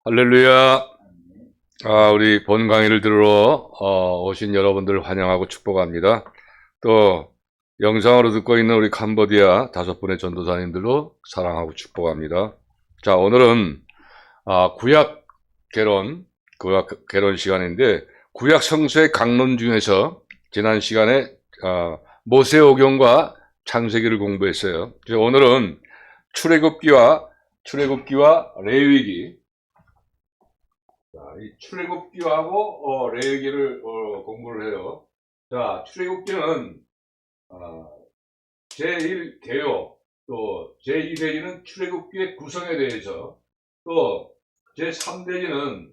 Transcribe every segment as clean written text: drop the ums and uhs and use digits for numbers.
할렐루야. 우리 본 강의를 들으러 오신 여러분들 환영하고 축복합니다. 또 영상으로 듣고 있는 우리 캄보디아 5분의 전도사님들도 사랑하고 축복합니다. 자, 오늘은 구약 개론 시간인데, 구약 성서의 강론 중에서 지난 시간에 모세오경과 창세기를 공부했어요. 그래서 오늘은 출애굽기와 레위기, 이 출애굽기하고 레위기를 공부를 해요. 자, 출애굽기는 제1계요, 또 제2대지는 출애굽기의 구성에 대해서, 또 제3대지는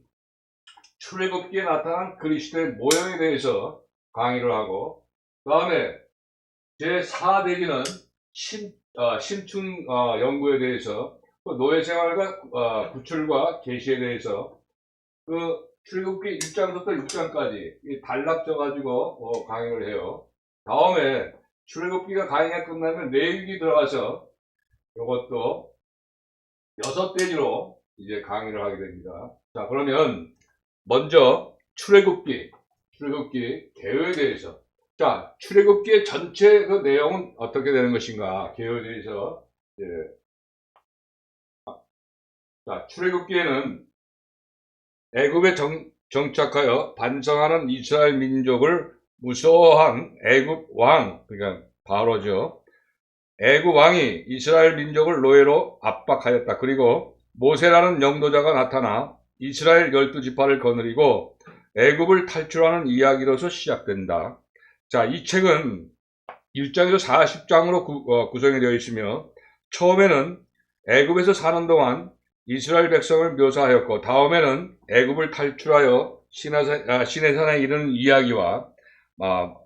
출애굽기에 나타난 그리스도의 모형에 대해서 강의를 하고, 그 다음에 제4대지는 심층 연구에 대해서, 노예생활과 구출과 계시에 대해서, 출애굽기 1장부터 6장까지 단락져가지고 강의를 해요. 다음에 출애굽기가 강의가 끝나면 레위기 들어가서 이것도 6대지로 이제 강의를 하게 됩니다. 자, 그러면 먼저 출애굽기 개요에 대해서. 자, 출애굽기의 전체 그 내용은 어떻게 되는 것인가? 개요에 대해서. 자, 출애굽기에는 애굽에 정착하여 반성하는 이스라엘 민족을 무서워한 애굽 왕, 그러니까 바로죠. 애굽 왕이 이스라엘 민족을 노예로 압박하였다. 그리고 모세라는 영도자가 나타나 이스라엘 12지파를 거느리고 애굽을 탈출하는 이야기로서 시작된다. 자, 이 책은 1장에서 40장으로 구성이 되어 있으며, 처음에는 애굽에서 사는 동안 이스라엘 백성을 묘사하였고, 다음에는 애굽을 탈출하여 시내산에 이르는 이야기와,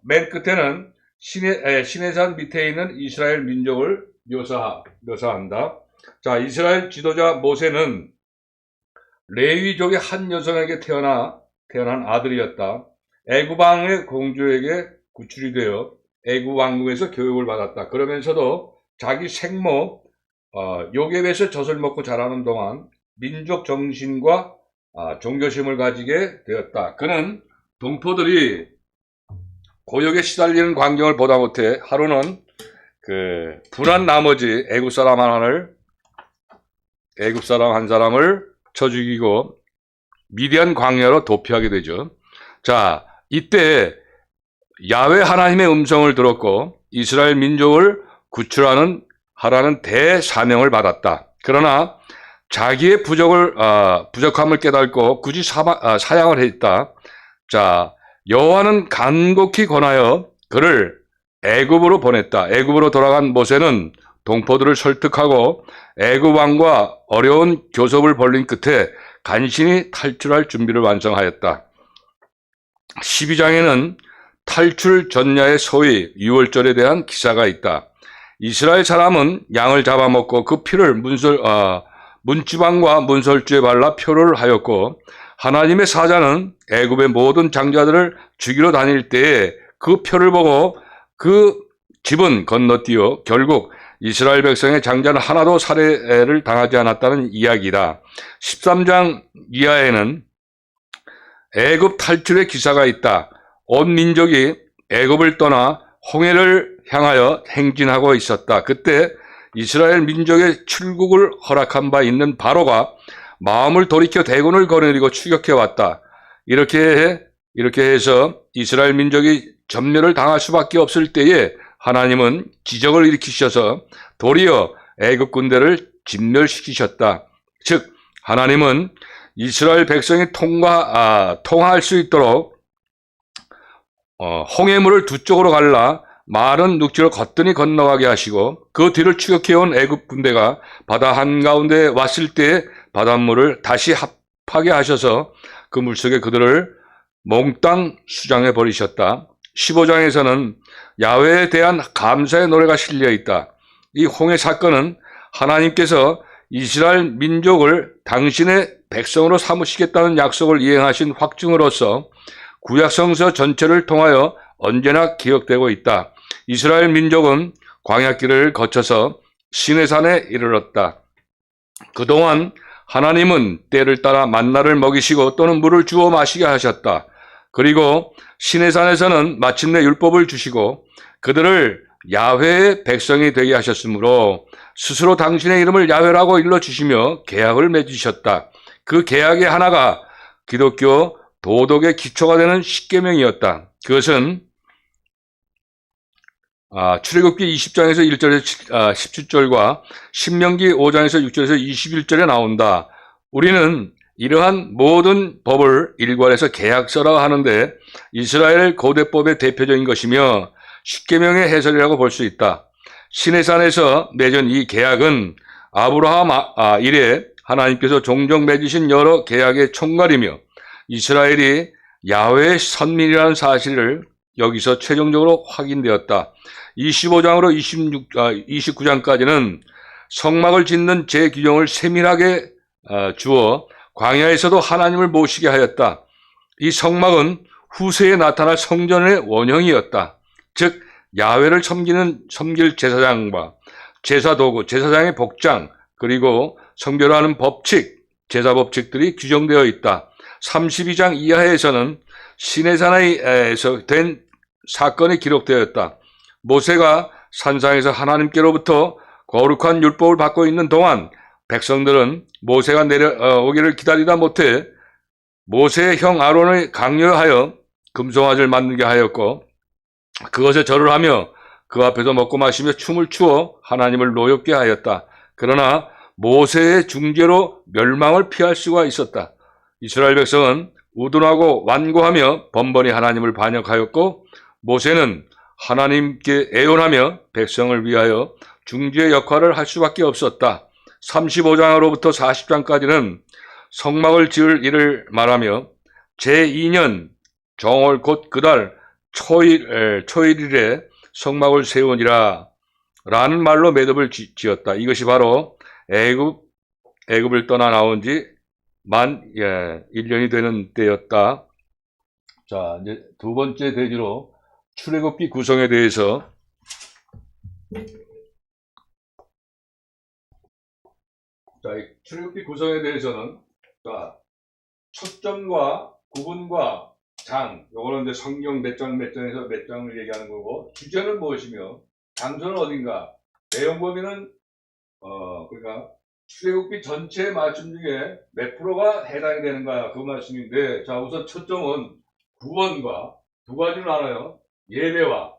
맨 끝에는 시내산 밑에 있는 이스라엘 민족을 묘사한다. 자, 이스라엘 지도자 모세는 레위족의 한 여성에게 태어난 아들이었다. 애굽 왕의 공주에게 구출이 되어 애굽 왕궁에서 교육을 받았다. 그러면서도 자기 생모 요셉에서 젖을 먹고 자라는 동안 민족 정신과 종교심을 가지게 되었다. 그는 동포들이 고역에 시달리는 광경을 보다 못해 하루는 분한 나머지 애굽 사람 한 사람을 쳐 죽이고 미디안 광야로 도피하게 되죠. 자, 이때 야훼 하나님의 음성을 들었고 이스라엘 민족을 하라는 대사명을 받았다. 그러나 자기의 부족함을 깨닫고 굳이 사양을 했다. 자, 여호와는 간곡히 권하여 그를 애굽으로 보냈다. 애굽으로 돌아간 모세는 동포들을 설득하고 애굽 왕과 어려운 교섭을 벌린 끝에 간신히 탈출할 준비를 완성하였다. 12장에는 탈출 전야의 소위 유월절에 대한 기사가 있다. 이스라엘 사람은 양을 잡아먹고 그 피를 문지방과 문설주에 발라 표를 하였고, 하나님의 사자는 애굽의 모든 장자들을 죽이러 다닐 때에 그 표를 보고 그 집은 건너뛰어 결국 이스라엘 백성의 장자는 하나도 살해를 당하지 않았다는 이야기다. 13장 이하에는 애굽 탈출의 기사가 있다. 온 민족이 애굽을 떠나 홍해를 향하여 행진하고 있었다. 그때 이스라엘 민족의 출국을 허락한 바 있는 바로가 마음을 돌이켜 대군을 거느리고 추격해 왔다. 이렇게 해서 이스라엘 민족이 전멸을 당할 수밖에 없을 때에 하나님은 기적을 일으키셔서 도리어 애굽 군대를 진멸시키셨다. 즉, 하나님은 이스라엘 백성이 통화할 수 있도록 홍해물을 두 쪽으로 갈라 마른 육지를 거뜬히 건너가게 하시고, 그 뒤를 추격해온 애굽 군대가 바다 한가운데 왔을 때 바닷물을 다시 합하게 하셔서 그 물속에 그들을 몽땅 수장해 버리셨다. 15장에서는 야훼에 대한 감사의 노래가 실려 있다. 이 홍해 사건은 하나님께서 이스라엘 민족을 당신의 백성으로 삼으시겠다는 약속을 이행하신 확증으로서 구약성서 전체를 통하여 언제나 기억되고 있다. 이스라엘 민족은 광야길을 거쳐서 시내산에 이르렀다. 그동안 하나님은 때를 따라 만나를 먹이시고 또는 물을 주어 마시게 하셨다. 그리고 시내산에서는 마침내 율법을 주시고 그들을 야훼의 백성이 되게 하셨으므로 스스로 당신의 이름을 야훼라고 일러주시며 계약을 맺으셨다. 그 계약의 하나가 기독교 도덕의 기초가 되는 십계명이었다. 그것은 출애굽기 20장에서 1절에서 17절과 신명기 5장에서 6절에서 21절에 나온다. 우리는 이러한 모든 법을 일괄해서 계약서라 하는데 이스라엘 고대법의 대표적인 것이며 십계명의 해설이라고 볼 수 있다. 시내산에서 맺은 이 계약은 아브라함 이래 하나님께서 종종 맺으신 여러 계약의 총괄이며 이스라엘이 야훼의 선민이라는 사실을 여기서 최종적으로 확인되었다. 25장으로 29장까지는 성막을 짓는 제규정을 세밀하게 주어 광야에서도 하나님을 모시게 하였다. 이 성막은 후세에 나타날 성전의 원형이었다. 즉 야훼를 섬길 제사장과 제사도구, 제사장의 복장, 그리고 성별하는 법칙, 제사 법칙들이 규정되어 있다. 32장 이하에서는 시내산에서 된 사건이 기록되었다. 모세가 산상에서 하나님께로부터 거룩한 율법을 받고 있는 동안 백성들은 모세가 내려오기를 기다리다 못해 모세의 형 아론을 강요하여 금송아지를 만들게 하였고 그것에 절을 하며 그 앞에서 먹고 마시며 춤을 추어 하나님을 노엽게 하였다. 그러나 모세의 중재로 멸망을 피할 수가 있었다. 이스라엘 백성은 우둔하고 완고하며 번번이 하나님을 반역하였고 모세는 하나님께 애원하며 백성을 위하여 중재의 역할을 할 수밖에 없었다. 35장으로부터 40장까지는 성막을 지을 일을 말하며 제2년 정월 곧 그달 초일일에 성막을 세우니라 라는 말로 매듭을 지었다. 이것이 바로 애굽을 떠나 나온 지 만 1년이 되는 때였다. 자, 이제 두 번째 대지로 출애굽기 구성에 대해서 출애굽기 구성에 대해서는 초점과 구분과 장, 요거는 이제 성경 몇 장에서 몇 장을 얘기하는 거고, 주제는 무엇이며 장소는 어딘가, 내용 범위는 그러니까 출애굽기 전체 말씀 중에 몇 프로가 해당이 되는가 그 말씀인데, 자 우선 초점은 구원과 두 가지로 나눠요. 예배와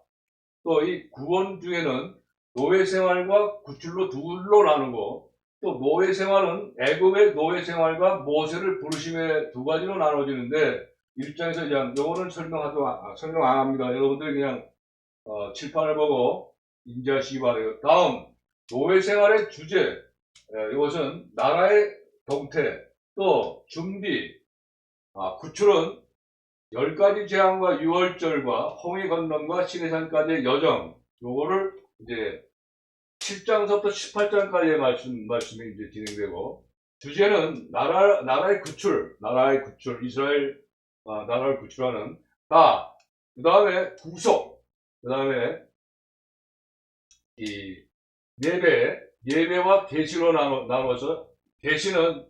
또 이 구원 중에는 노예 생활과 구출로 둘로 나누고, 또 노예 생활은 애굽의 노예 생활과 모세를 부르심의 두 가지로 나눠지는데, 1장에서 2장 요거는 설명 안 합니다. 여러분들이 그냥 칠판을 보고 인지하시기 바라요. 다음 노예 생활의 주제, 이것은 나라의 동태, 또 준비, 구출은 10가지 재앙과 6월절과 홍해 건넌과 시내산까지의 여정, 요거를 이제 7장서부터 18장까지의 말씀이 이제 진행되고, 주제는 나라의 구출, 이스라엘 나라를 구출하는 그 다음에 구속, 그 다음에 이 예배와 계시로 나눠서, 계시는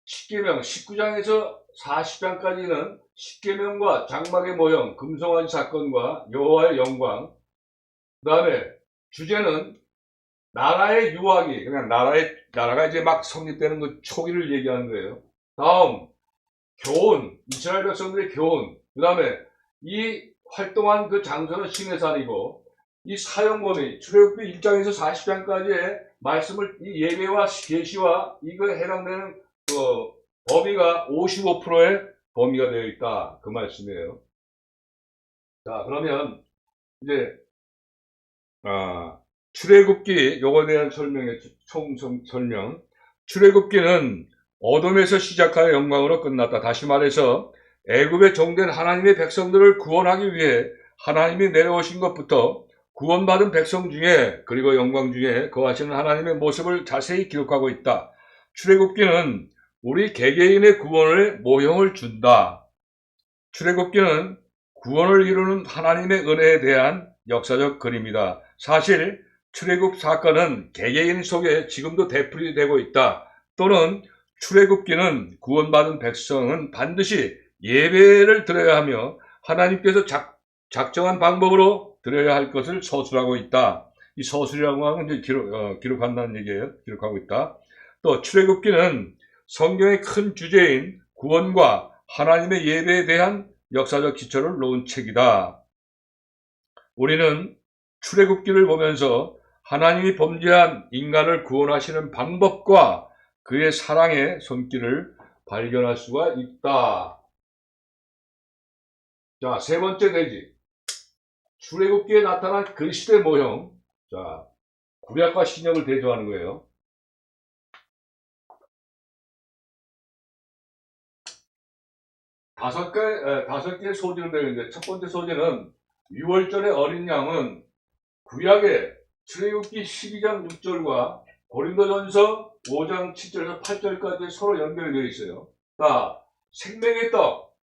십계명 19장에서 40장까지는 십계명과 장막의 모형, 금송아지 사건과 여호와의 영광, 그 다음에 주제는 나라의 유학이, 그냥 나라가 이제 막 성립되는 그 초기를 얘기하는 거예요. 다음 교훈, 이스라엘 백성들의 교훈, 그 다음에 이 활동한 그 장소는 시내산이고, 이 사용범위, 출애굽기 1장에서 40장까지의 말씀을 이 예배와 계시와 이거에 해당되는 그 범위가 55%의 범위가 되어 있다, 그 말씀이에요. 자, 그러면 이제 출애굽기 요거에 대한 설명. 출애굽기는 어둠에서 시작하여 영광으로 끝났다. 다시 말해서 애굽에 종된 하나님의 백성들을 구원하기 위해 하나님이 내려오신 것부터 구원받은 백성 중에, 그리고 영광 중에 거하시는 하나님의 모습을 자세히 기록하고 있다. 출애굽기는 우리 개개인의 구원을 모형을 준다. 출애굽기는 구원을 이루는 하나님의 은혜에 대한 역사적 그림이다. 사실 출애굽 사건은 개개인 속에 지금도 되풀이되고 있다. 또는 출애굽기는 구원받은 백성은 반드시 예배를 드려야 하며 하나님께서 작정한 방법으로 드려야 할 것을 서술하고 있다. 이 서술이라고 하는 이제 기록한다는 얘기예요. 기록하고 있다. 또 출애굽기는 성경의 큰 주제인 구원과 하나님의 예배에 대한 역사적 기초를 놓은 책이다. 우리는 출애굽기를 보면서 하나님이 범죄한 인간을 구원하시는 방법과 그의 사랑의 손길을 발견할 수가 있다. 자, 세 번째 대지. 출애굽기에 나타난 그리스도의 모형. 자, 구약과 신약을 대조하는 거예요. 다섯 개의 소재로 되어 있는데, 첫 번째 소재는 6월절의 어린 양은 구약의 출애굽기 12장 6절과 고린도전서 5장 7절에서 8절까지 서로 연결이 되어 있어요. 자, 생명의 떡,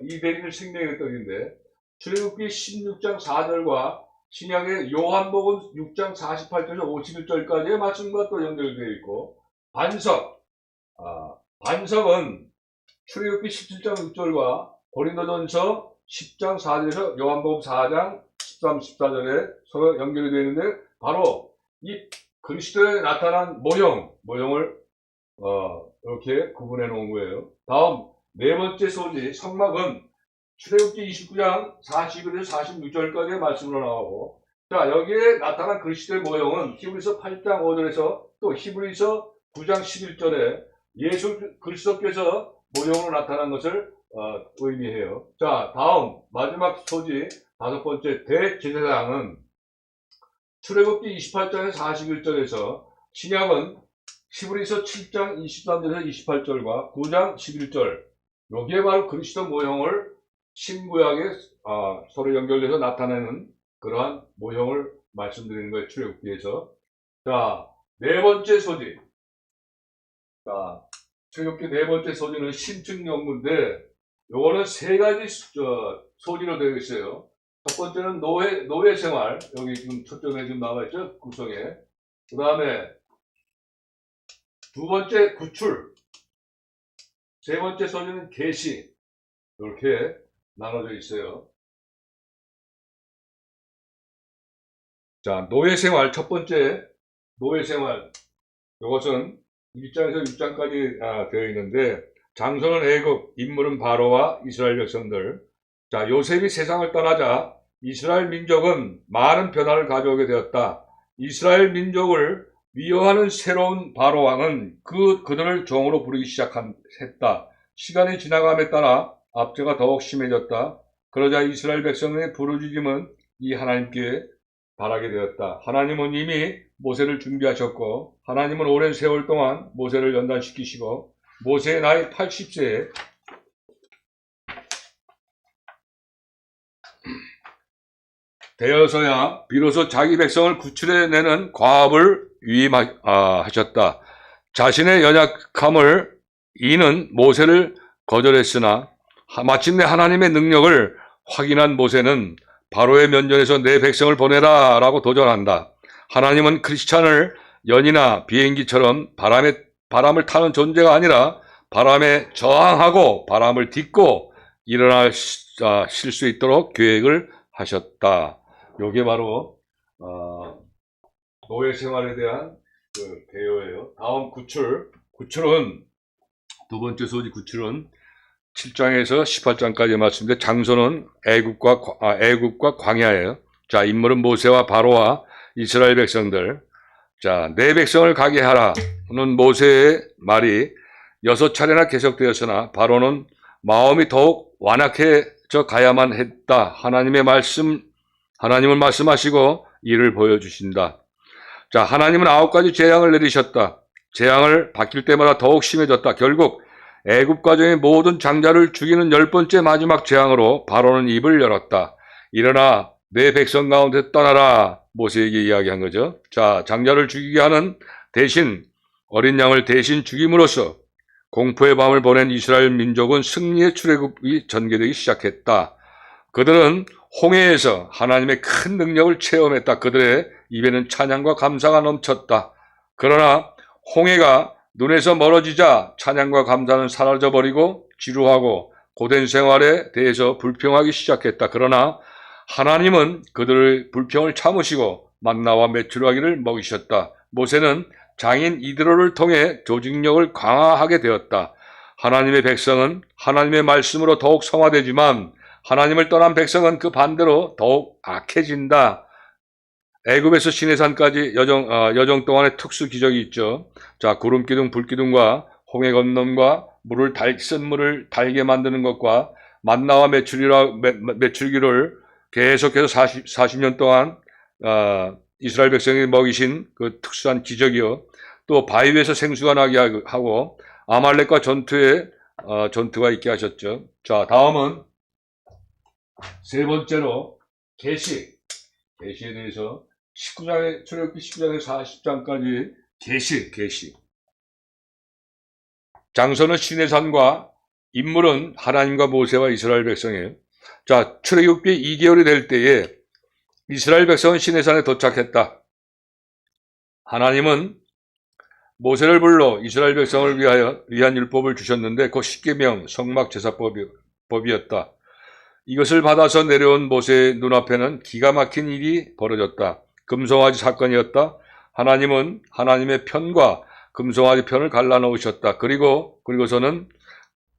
이 대리는 생명의 떡인데, 출애굽기 16장 4절과 신약의 요한복음 6장 48절에서 51절까지의 말씀과 또 연결되어 있고, 반석은 출애굽기 17장 6절과 고린도전서 10장 4절에서 요한복음 4장 13, 14절에 서로 연결이 되어 있는데, 바로 이 그리스도에 나타난 모형을 이렇게 구분해 놓은 거예요. 다음 네 번째 소지 성막은 출애굽기 29장 41에서 46절까지의 말씀으로 나오고, 자, 여기에 나타난 그리스도의 모형은 히브리서 8장 5절에서 또 히브리서 9장 11절에 예수 그리스도께서 모형으로 나타난 것을 의미해요. 자, 다음 마지막 소지 다섯 번째 대제사장은 출애굽기 28장에서 41절에서 신약은 히브리서 7장 23절에서 28절과 9장 11절, 여기에 바로 그리스도 모형을 신구약에 서로 연결돼서 나타내는 그러한 모형을 말씀드리는 거예요. 출애굽기에서. 자, 네 번째 소지. 자, 출애굽기 네 번째 소지는 심층 연구인데, 요거는 세 가지 소지로 되어 있어요. 첫 번째는 노예 생활. 여기 지금 초점에 지금 나와 있죠? 구성에. 그 다음에 두 번째 구출. 세 번째 소지는 계시. 이렇게 나눠져 있어요. 자, 노예 생활. 첫 번째 노예 생활. 이것은 1장에서 6장까지 되어 있는데, 장소는 애굽, 인물은 바로와 이스라엘 백성들. 자, 요셉이 세상을 떠나자 이스라엘 민족은 많은 변화를 가져오게 되었다. 이스라엘 민족을 위협하는 새로운 바로 왕은 그들을 종으로 부르기 시작했다. 시간이 지나감에 따라 압제가 더욱 심해졌다. 그러자 이스라엘 백성의 부르짖음은 이 하나님께 바라게 되었다. 하나님은 이미 모세를 준비하셨고, 하나님은 오랜 세월 동안 모세를 연단시키시고, 모세의 나이 80세에 되어서야 비로소 자기 백성을 구출해내는 과업을 위임하셨다. 자신의 연약함을 이는 모세를 거절했으나 마침내 하나님의 능력을 확인한 모세는 바로의 면전에서 내 백성을 보내라 라고 도전한다. 하나님은 크리스찬을 연이나 비행기처럼 바람을 타는 존재가 아니라 바람에 저항하고 바람을 딛고 일어나실 수 있도록 계획을 하셨다. 요게 바로 노예 생활에 대한 그 개요예요. 다음 구출은 두 번째 소지. 구출은 7장에서 18장까지 말씀인데, 장소는 애굽과 광야예요. 자, 인물은 모세와 바로와 이스라엘 백성들. 자, 내 백성을 가게 하라는 모세의 말이 6차례나 계속되었으나 바로는 마음이 더욱 완악해져 가야만 했다. 하나님을 말씀하시고 이를 보여주신다. 자, 하나님은 9가지 재앙을 내리셨다. 재앙을 바뀔 때마다 더욱 심해졌다. 결국 애굽 가정의 모든 장자를 죽이는 10번째 마지막 재앙으로 바로는 입을 열었다. 일어나 내 백성 가운데 떠나라. 모세에게 이야기한 거죠. 자, 장자를 죽이게 하는 대신 어린 양을 대신 죽임으로써 공포의 밤을 보낸 이스라엘 민족은 승리의 출애굽이 전개되기 시작했다. 그들은 홍해에서 하나님의 큰 능력을 체험했다. 그들의 입에는 찬양과 감사가 넘쳤다. 그러나 홍해가 눈에서 멀어지자 찬양과 감사는 사라져버리고 지루하고 고된 생활에 대해서 불평하기 시작했다. 그러나 하나님은 그들의 불평을 참으시고 만나와 메추라기를 먹이셨다. 모세는 장인 이드로를 통해 조직력을 강화하게 되었다. 하나님의 백성은 하나님의 말씀으로 더욱 성화되지만 하나님을 떠난 백성은 그 반대로 더욱 악해진다. 애굽에서 시내산까지 여정 동안의 특수 기적이 있죠. 자, 구름기둥, 불기둥과 홍해 건넌과 쓴 물을 달게 만드는 것과 만나와 메추기를 계속해서 40년 동안 이스라엘 백성이 먹이신 그 특수한 기적이요. 또 바위 위에서 생수가 나게 하고 아말렉과 전투가 있게 하셨죠. 자, 다음은 세 번째로 계시에 대해서 19장에 출애굽기 19장에서 40장까지 계시. 장소는 시내산과 인물은 하나님과 모세와 이스라엘 백성이에요. 자, 출애굽기 2개월이 될 때에 이스라엘 백성은 시내산에 도착했다. 하나님은 모세를 불러 이스라엘 백성을 위한 율법을 주셨는데 그 십계명 성막 제사법이었다. 이것을 받아서 내려온 모세의 눈앞에는 기가 막힌 일이 벌어졌다. 금송아지 사건이었다. 하나님은 하나님의 편과 금송아지 편을 갈라놓으셨다. 그리고서는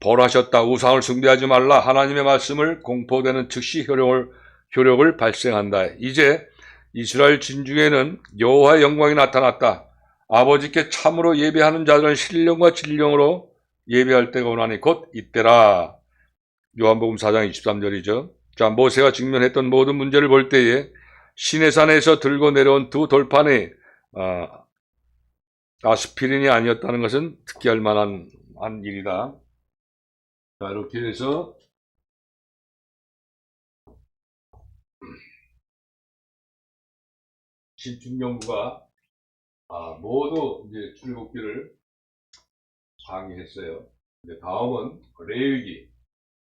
벌하셨다. 우상을 숭배하지 말라. 하나님의 말씀을 공포되는 즉시 효력을 발생한다. 이제 이스라엘 진중에는 여호와의 영광이 나타났다. 아버지께 참으로 예배하는 자들은 신령과 진령으로 예배할 때가 오나니 곧 이때라. 요한복음 4장 23절이죠. 자, 모세가 직면했던 모든 문제를 볼 때에 시내산에서 들고 내려온 두 돌판이 아스피린이 아니었다는 것은 특기할 만한 일이다. 자, 이렇게 해서 신중연구가 모두 이제 출애굽기를 강의했어요. 이제 다음은 레위기.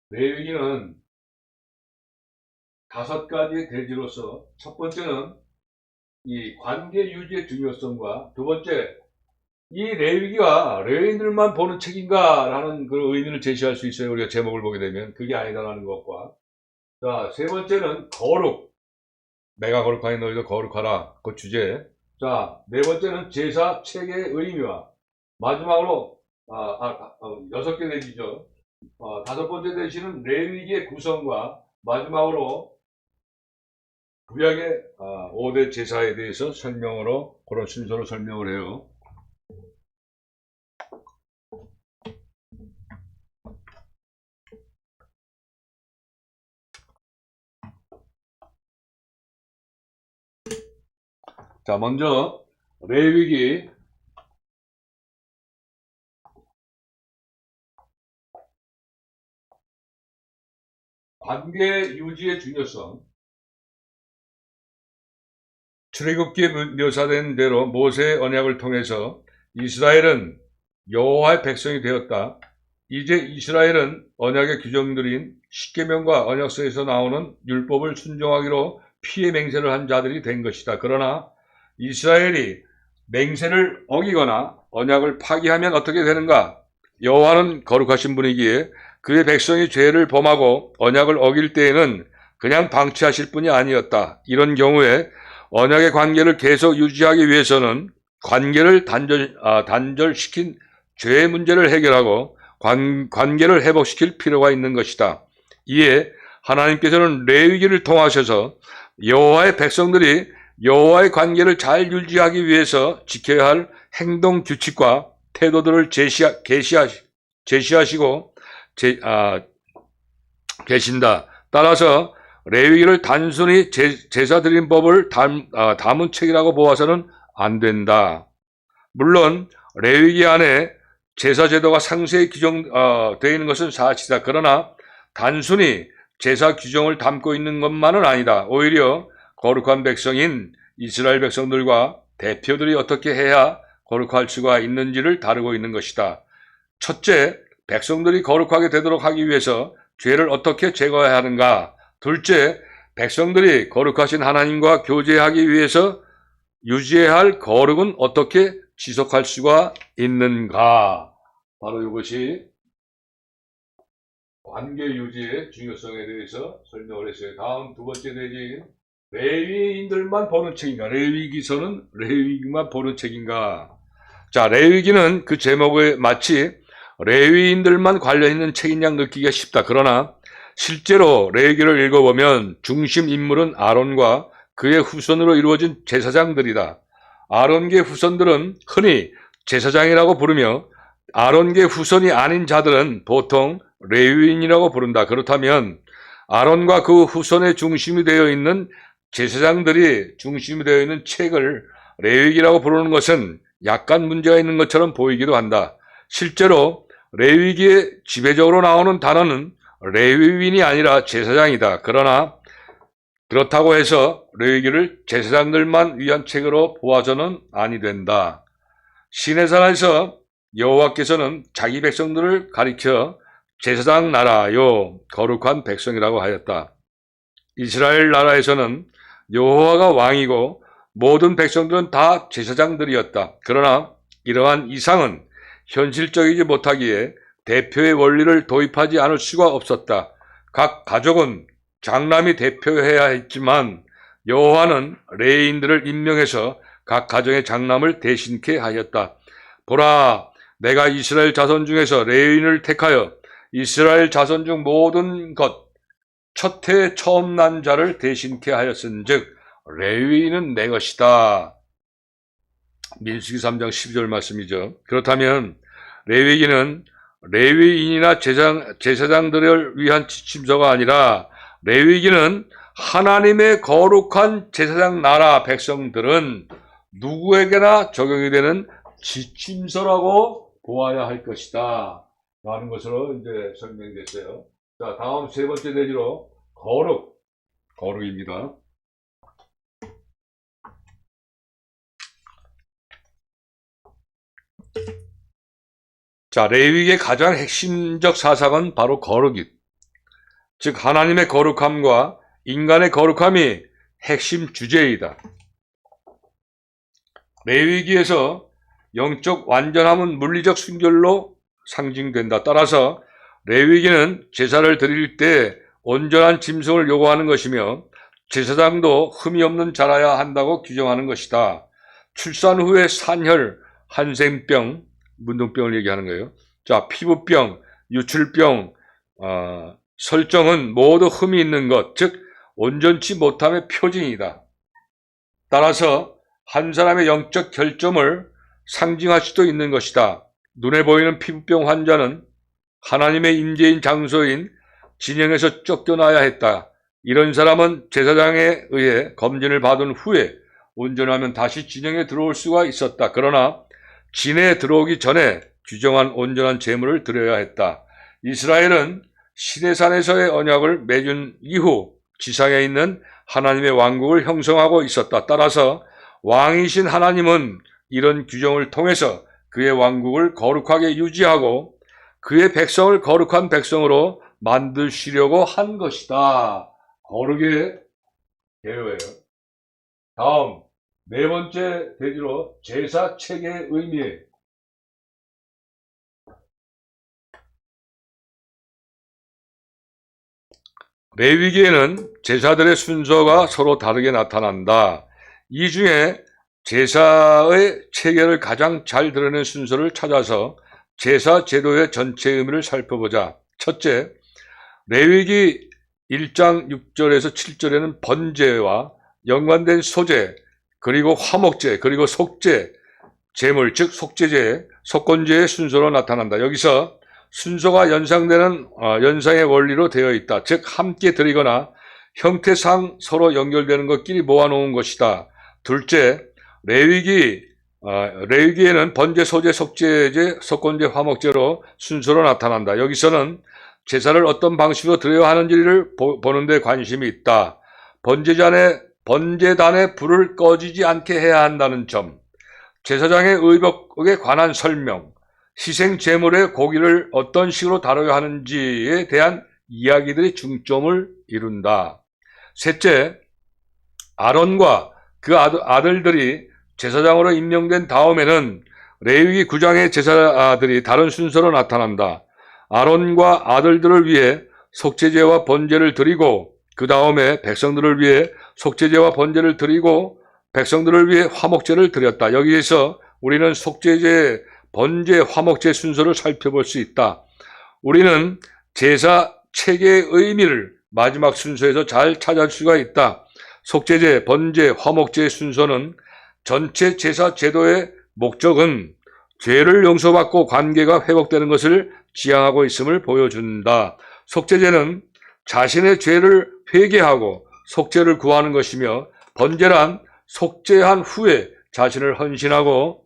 레위기는 5가지의 대지로서 첫 번째는 이 관계 유지의 중요성과 두 번째 이 레위기가 레위인들만 보는 책인가라는 그 의미를 제시할 수 있어요. 우리가 제목을 보게 되면 그게 아니다라는 것과 자, 세 번째는 거룩. 내가 거룩하니 너희도 거룩하라. 그 주제. 자, 네 번째는 제사 체계의 의미와 마지막으로 6개 대지죠. 5번째 대시는 레위기의 구성과 마지막으로 구약의 5대 제사에 대해서 그런 순서로 설명을 해요. 자, 먼저 레위기 관계 유지의 중요성. 출애굽기에 묘사된 대로 모세의 언약을 통해서 이스라엘은 여호와의 백성이 되었다. 이제 이스라엘은 언약의 규정들인 십계명과 언약서에서 나오는 율법을 순종하기로 피해 맹세를 한 자들이 된 것이다. 그러나 이스라엘이 맹세를 어기거나 언약을 파기하면 어떻게 되는가? 여호와는 거룩하신 분이기에 그의 백성이 죄를 범하고 언약을 어길 때에는 그냥 방치하실 뿐이 아니었다. 이런 경우에 언약의 관계를 계속 유지하기 위해서는 관계를 단절시킨 죄의 문제를 해결하고 관계를 회복시킬 필요가 있는 것이다. 이에 하나님께서는 레위기를 통하셔서 여호와의 백성들이 여호와의 관계를 잘 유지하기 위해서 지켜야 할 행동 규칙과 태도들을 제시하시고 계신다. 따라서 레위기를 단순히 제사 드린 법을 담은 책이라고 보아서는 안 된다. 물론 레위기 안에 제사 제도가 상세히 규정되어 있는 것은 사실이다. 그러나 단순히 제사 규정을 담고 있는 것만은 아니다. 오히려 거룩한 백성인 이스라엘 백성들과 대표들이 어떻게 해야 거룩할 수가 있는지를 다루고 있는 것이다. 첫째, 백성들이 거룩하게 되도록 하기 위해서 죄를 어떻게 제거해야 하는가. 둘째, 백성들이 거룩하신 하나님과 교제하기 위해서 유지해야 할 거룩은 어떻게 지속할 수가 있는가? 바로 이것이 관계 유지의 중요성에 대해서 설명을 했어요. 다음 두 번째 대진, 레위인들만 보는 책인가? 레위기서는 레위기만 보는 책인가? 자, 레위기는 그 제목에 마치 레위인들만 관련 있는 책인 양 느끼기가 쉽다. 그러나 실제로 레위기를 읽어보면 중심 인물은 아론과 그의 후손으로 이루어진 제사장들이다. 아론계 후손들은 흔히 제사장이라고 부르며 아론계 후손이 아닌 자들은 보통 레위인이라고 부른다. 그렇다면 아론과 그 후손의 중심이 되어 있는 제사장들이 중심이 되어 있는 책을 레위기라고 부르는 것은 약간 문제가 있는 것처럼 보이기도 한다. 실제로 레위기에 지배적으로 나오는 단어는 레위인이 아니라 제사장이다. 그러나 그렇다고 해서 레위기를 제사장들만 위한 책으로 보아서는 아니 된다. 시내산에서 여호와께서는 자기 백성들을 가리켜 제사장 나라요 거룩한 백성이라고 하였다. 이스라엘 나라에서는 여호와가 왕이고 모든 백성들은 다 제사장들이었다. 그러나 이러한 이상은 현실적이지 못하기에 대표의 원리를 도입하지 않을 수가 없었다. 각 가족은 장남이 대표해야 했지만 여호와는 레위인들을 임명해서 각 가정의 장남을 대신케 하였다. 보라, 내가 이스라엘 자손 중에서 레위인을 택하여 이스라엘 자손 중 모든 것 첫 해 처음 난 자를 대신케 하였은즉 레위인은 내 것이다. 민수기 3장 12절 말씀이죠. 그렇다면 레위기는 레위인이나 제사장들을 위한 지침서가 아니라 레위기는 하나님의 거룩한 제사장 나라 백성들은 누구에게나 적용이 되는 지침서라고 보아야 할 것이다 라는 것으로 이제 설명됐어요. 자, 다음 세 번째 대지로 거룩입니다. 자, 레위기의 가장 핵심적 사상은 바로 거룩이, 즉 하나님의 거룩함과 인간의 거룩함이 핵심 주제이다. 레위기에서 영적 완전함은 물리적 순결로 상징된다. 따라서 레위기는 제사를 드릴 때 온전한 짐승을 요구하는 것이며 제사장도 흠이 없는 자라야 한다고 규정하는 것이다. 출산 후에 산혈, 한센병, 문둥병을 얘기하는 거예요. 자, 피부병, 유출병, 설정은 모두 흠이 있는 것, 즉 온전치 못함의 표징이다. 따라서 한 사람의 영적 결점을 상징할 수도 있는 것이다. 눈에 보이는 피부병 환자는 하나님의 임재인 장소인 진영에서 쫓겨나야 했다. 이런 사람은 제사장에 의해 검진을 받은 후에 온전하면 다시 진영에 들어올 수가 있었다. 그러나 진에 들어오기 전에 규정한 온전한 제물을 드려야 했다. 이스라엘은 시내산에서의 언약을 맺은 이후 지상에 있는 하나님의 왕국을 형성하고 있었다. 따라서 왕이신 하나님은 이런 규정을 통해서 그의 왕국을 거룩하게 유지하고 그의 백성을 거룩한 백성으로 만드시려고 한 것이다. 거룩의 계획이에요. 다음 네 번째 대지로 제사 체계의 의미. 레위기에는 제사들의 순서가 서로 다르게 나타난다. 이 중에 제사의 체계를 가장 잘 드러내는 순서를 찾아서 제사 제도의 전체 의미를 살펴보자. 첫째, 레위기 1장 6절에서 7절에는 번제와 연관된 소제, 그리고 화목제, 그리고 속제, 제물, 즉 속제제, 속건제의 순서로 나타난다. 여기서 순서가 연상되는 연상의 원리로 되어 있다. 즉 함께 드리거나 형태상 서로 연결되는 것끼리 모아놓은 것이다. 둘째, 레위기에는 번제, 소제, 속제제, 속건제, 화목제로 순서로 나타난다. 여기서는 제사를 어떤 방식으로 드려야 하는지를 보는 데 관심이 있다. 번제단에 불을 꺼지지 않게 해야 한다는 점, 제사장의 의복에 관한 설명, 희생 제물의 고기를 어떤 식으로 다뤄야 하는지에 대한 이야기들이 중점을 이룬다. 셋째, 아론과 그 아들들이 제사장으로 임명된 다음에는 레위기 9장의 제사들이 다른 순서로 나타난다. 아론과 아들들을 위해 속죄제와 번제를 드리고 그 다음에 백성들을 위해 속죄제와 번제를 드리고 백성들을 위해 화목제를 드렸다. 여기에서 우리는 속죄제, 번제, 화목제 순서를 살펴볼 수 있다. 우리는 제사 체계의 의미를 마지막 순서에서 잘 찾을 수가 있다. 속죄제, 번제, 화목제의 순서는 전체 제사 제도의 목적은 죄를 용서받고 관계가 회복되는 것을 지향하고 있음을 보여준다. 속죄제는 자신의 죄를 회개하고 속죄를 구하는 것이며 번제란 속죄한 후에 자신을 헌신하고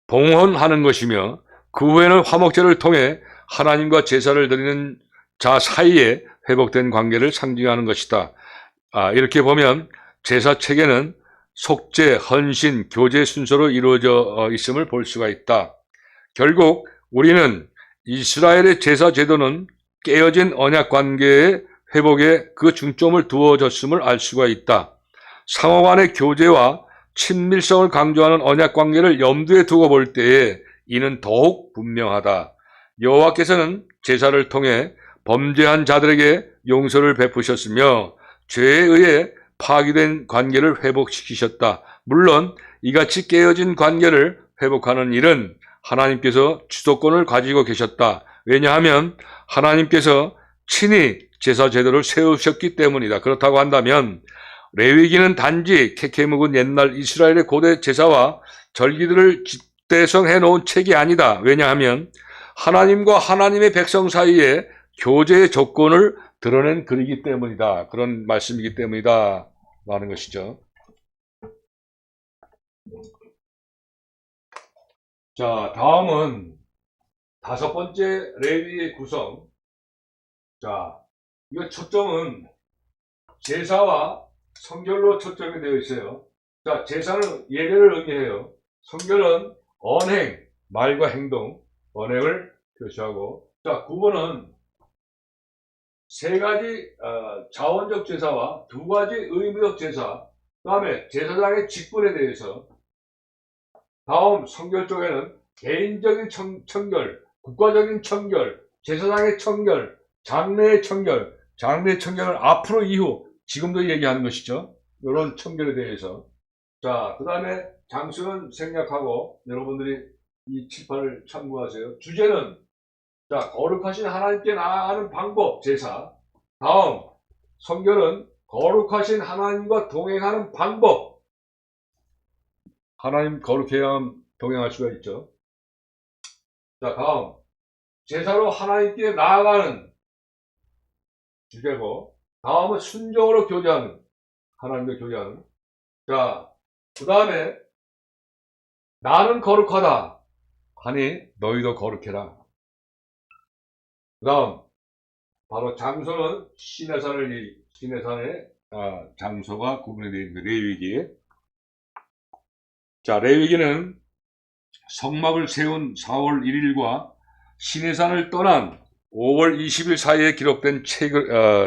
봉헌하는 것이며 그 후에는 화목제를 통해 하나님과 제사를 드리는 자 사이에 회복된 관계를 상징하는 것이다. 이렇게 보면 제사 체계는 속죄, 헌신, 교제 순서로 이루어져 있음을 볼 수가 있다. 결국 우리는 이스라엘의 제사 제도는 깨어진 언약 관계의 회복에 그 중점을 두어졌음을 알 수가 있다. 상호 간의 교제와 친밀성을 강조하는 언약 관계를 염두에 두고 볼 때에 이는 더욱 분명하다. 여호와께서는 제사를 통해 범죄한 자들에게 용서를 베푸셨으며 죄에 의해 파괴된 관계를 회복시키셨다. 물론 이같이 깨어진 관계를 회복하는 일은 하나님께서 주도권을 가지고 계셨다. 왜냐하면 하나님께서 친히 제사 제도를 세우셨기 때문이다. 그렇다고 한다면 레위기는 단지 캐캐 묵은 옛날 이스라엘의 고대 제사와 절기들을 집대성해 놓은 책이 아니다. 왜냐하면 하나님과 하나님의 백성 사이에 교제의 조건을 드러낸 글이기 때문이다. 그런 말씀이기 때문이다. 라는 것이죠. 자, 다음은 5번째 레위의 구성. 자, 이거 초점은 제사와 성결로 초점이 되어 있어요. 자, 제사는 예배를 의미해요. 성결은 언행, 말과 행동, 언행을 표시하고. 자, 9번은 3가지 자원적 제사와 2가지 의무적 제사, 그 다음에 제사장의 직분에 대해서, 다음 성결 쪽에는 개인적인 청결, 국가적인 청결, 제사장의 청결, 장례의 청결, 장례의 청결은 앞으로 이후 지금도 얘기하는 것이죠. 이런 청결에 대해서. 자, 그 다음에 장수는 생략하고 여러분들이 이 칠판을 참고하세요. 주제는 자, 거룩하신 하나님께 나아가는 방법, 제사. 다음, 성결은 거룩하신 하나님과 동행하는 방법. 하나님 거룩해야 동행할 수가 있죠. 자, 다음, 제사로 하나님께 나아가는 주제고, 다음은 순종으로 교제하는, 하나님과 교제하는. 자, 그 다음에, 나는 거룩하다 하니 너희도 거룩해라. 그 다음, 바로 장소는 시내산의 장소가 구분이 되어 있는 레위기. 자, 레위기는 성막을 세운 4월 1일과 시내산을 떠난 5월 20일 사이에 기록된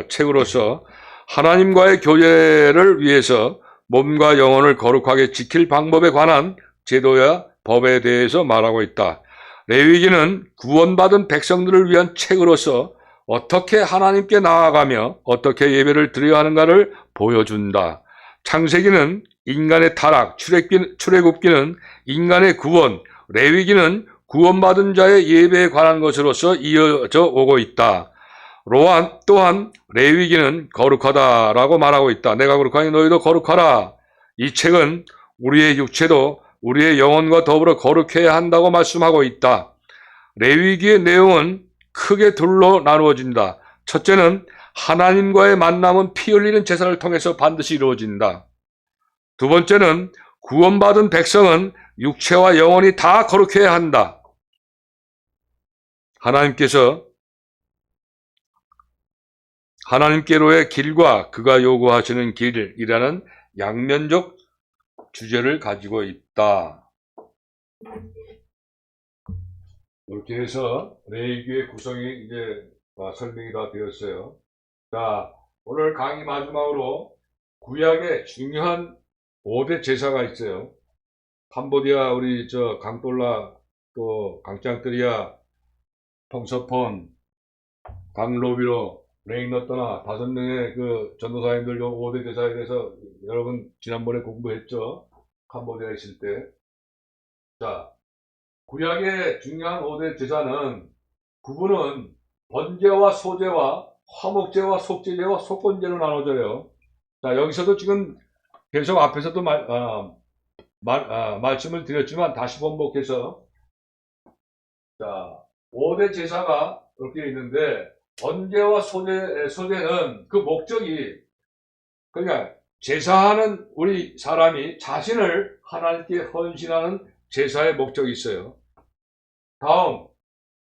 책으로서 하나님과의 교제를 위해서 몸과 영혼을 거룩하게 지킬 방법에 관한 제도야 법에 대해서 말하고 있다. 레위기는 구원받은 백성들을 위한 책으로서 어떻게 하나님께 나아가며 어떻게 예배를 드려야 하는가를 보여준다. 창세기는 인간의 타락, 출애굽기는 인간의 구원, 레위기는 구원받은 자의 예배에 관한 것으로서 이어져 오고 있다. 또한 레위기는 거룩하다라고 말하고 있다. 내가 거룩하니 너희도 거룩하라. 이 책은 우리의 육체도 우리의 영혼과 더불어 거룩해야 한다고 말씀하고 있다. 레위기의 내용은 크게 둘로 나누어진다. 첫째는 하나님과의 만남은 피 흘리는 제사를 통해서 반드시 이루어진다. 두 번째는 구원받은 백성은 육체와 영혼이 다 거룩해야 한다. 하나님께로의 길과 그가 요구하시는 길이라는 양면적 주제를 가지고 있다. 이렇게 해서 레위기의 구성이 이제 설명이 다 되었어요. 자, 오늘 강의 마지막으로 구약의 중요한 5대 제사가 있어요. 캄보디아 우리 저 강돌라, 또 강짱뜨리아, 펑서폰, 강로비로, 레잉너떠나 5명의 그 전도사님들 요 5대 제사에 대해서 여러분 지난번에 공부했죠. 캄보디아에 있을 때. 자, 구약의 중요한 5대 제사는 구분은 번제와 소제와 화목제와 속제제와 속건제로 나눠져요. 자, 여기서도 지금 계속 앞에서도 말씀을 드렸지만 다시 번복해서, 자, 5대 제사가 이렇게 있는데, 번제와 소제는 그 목적이, 그러니까 제사하는 우리 사람이 자신을 하나님께 헌신하는 제사의 목적이 있어요. 다음,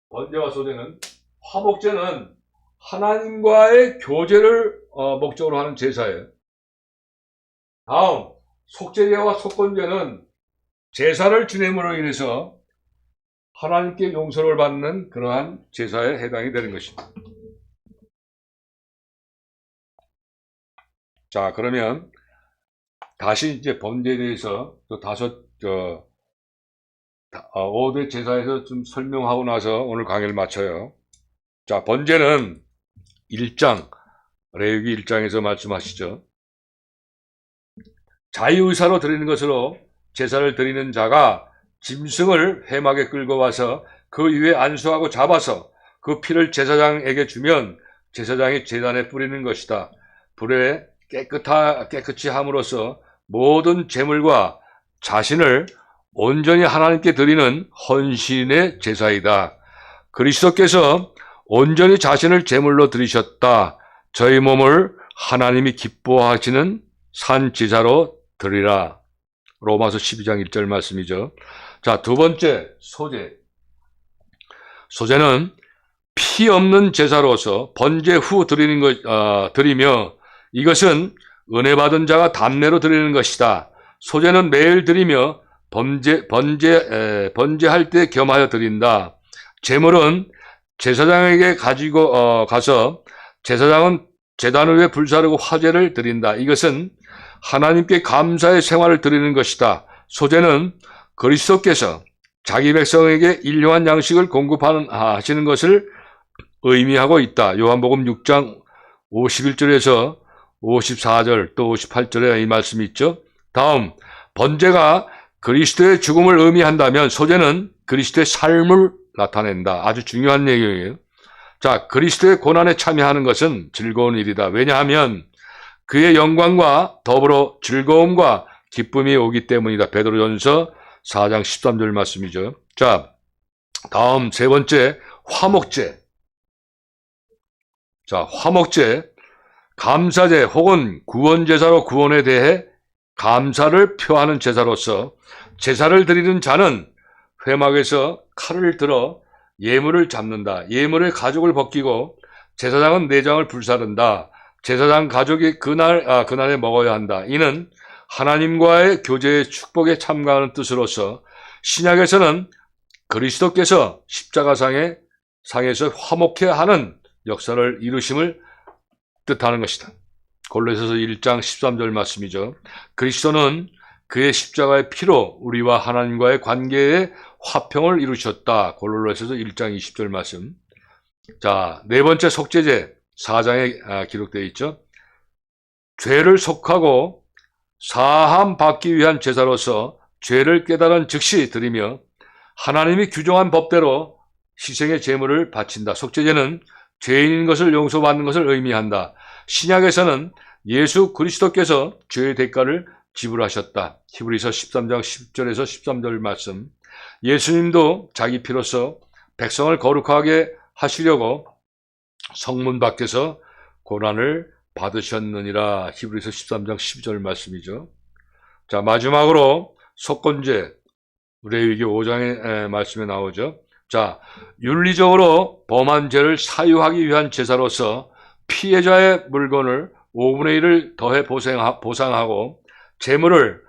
번제와 소제는, 화목제는 하나님과의 교제를 목적으로 하는 제사예요. 다음, 속제제와 속건제는 제사를 지냄으로 인해서 하나님께 용서를 받는 그러한 제사에 해당이 되는 것입니다. 자, 그러면 다시 이제 번제에 대해서 또 5대 제사에서 좀 설명하고 나서 오늘 강의를 마쳐요. 자, 번제는 1장, 레위기 1장에서 말씀하시죠. 자유의사로 드리는 것으로 제사를 드리는 자가 짐승을 회막에 끌고 와서 그 위에 안수하고 잡아서 그 피를 제사장에게 주면 제사장이 제단에 뿌리는 것이다. 불에 깨끗이 함으로써 모든 제물과 자신을 온전히 하나님께 드리는 헌신의 제사이다. 그리스도께서 온전히 자신을 제물로 드리셨다. 저희 몸을 하나님이 기뻐하시는 산 제사로 드리라. 로마서 12장 1절 말씀이죠. 자, 두 번째, 소제. 소제는 피 없는 제사로서 번제 후 드리며 이것은 은혜 받은 자가 담내로 드리는 것이다. 소제는 매일 드리며 번제할 때 겸하여 드린다. 제물은 제사장에게 가지고 가서 제사장은 제단 위에 불 사르고 화제를 드린다. 이것은 하나님께 감사의 생활을 드리는 것이다. 소제는 그리스도께서 자기 백성에게 일용한 양식을 공급하시는 것을 의미하고 있다. 요한복음 6장 51절에서 54절 또 58절에 이 말씀이 있죠. 다음, 번제가 그리스도의 죽음을 의미한다면 소제는 그리스도의 삶을 나타낸다. 아주 중요한 얘기예요. 자, 그리스도의 고난에 참여하는 것은 즐거운 일이다. 왜냐하면 그의 영광과 더불어 즐거움과 기쁨이 오기 때문이다. 베드로전서 4장 13절 말씀이죠. 자, 다음 세 번째, 화목제. 자, 화목제, 감사제 혹은 구원제사로 구원에 대해 감사를 표하는 제사로서 제사를 드리는 자는 회막에서 칼을 들어 예물을 잡는다. 예물의 가죽을 벗기고 제사장은 내장을 불사른다. 제사장 가족이 그날에 먹어야 한다. 이는 하나님과의 교제의 축복에 참가하는 뜻으로서 신약에서는 그리스도께서 십자가상에서 화목해 하는 역사를 이루심을 뜻하는 것이다. 골로새서 1장 13절 말씀이죠. 그리스도는 그의 십자가의 피로 우리와 하나님과의 관계에 화평을 이루셨다. 골로새서 1장 20절 말씀. 자, 네 번째 속죄제 4장에 기록되어 있죠. 죄를 속하고 사함 받기 위한 제사로서 죄를 깨달은 즉시 드리며 하나님이 규정한 법대로 희생의 제물을 바친다. 속죄제는 죄인인 것을 용서받는 것을 의미한다. 신약에서는 예수 그리스도께서 죄의 대가를 지불하셨다. 히브리서 13장 10절에서 13절 말씀. 예수님도 자기 피로서 백성을 거룩하게 하시려고 성문 밖에서 고난을 받으셨느니라. 히브리서 13장 12절 말씀이죠. 자, 마지막으로 속건제, 레위기 5장의 말씀에 나오죠. 자, 윤리적으로 범한 죄를 사유하기 위한 제사로서 피해자의 물건을 5분의 1을 더해 보상하고 제물을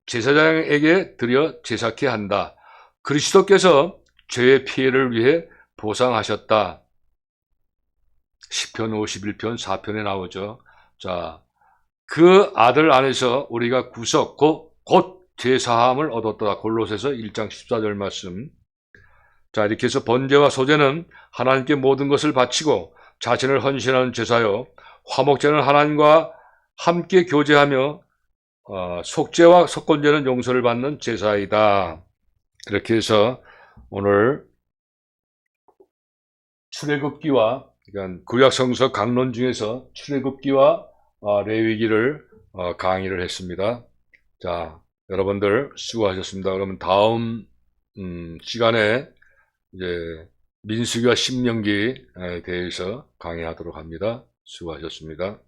제사장에게 드려 제사케 한다. 그리스도께서 죄의 피해를 위해 보상하셨다. 시편 51편 4편에 나오죠. 자, 그 아들 안에서 우리가 구속 곧 제사함을 얻었다. 골로새서 1장 14절 말씀. 자, 이렇게 해서 번제와 소제는 하나님께 모든 것을 바치고 자신을 헌신하는 제사요, 화목제는 하나님과 함께 교제하며 속죄와 속건제는 용서를 받는 제사이다. 이렇게 해서 오늘 출애굽기와, 그러니까 구약성서 강론 중에서 출애굽기와 레위기를 강의를 했습니다. 자, 여러분들 수고하셨습니다. 그러면 다음 시간에 이제 민수기와 신명기에 대해서 강의하도록 합니다. 수고하셨습니다.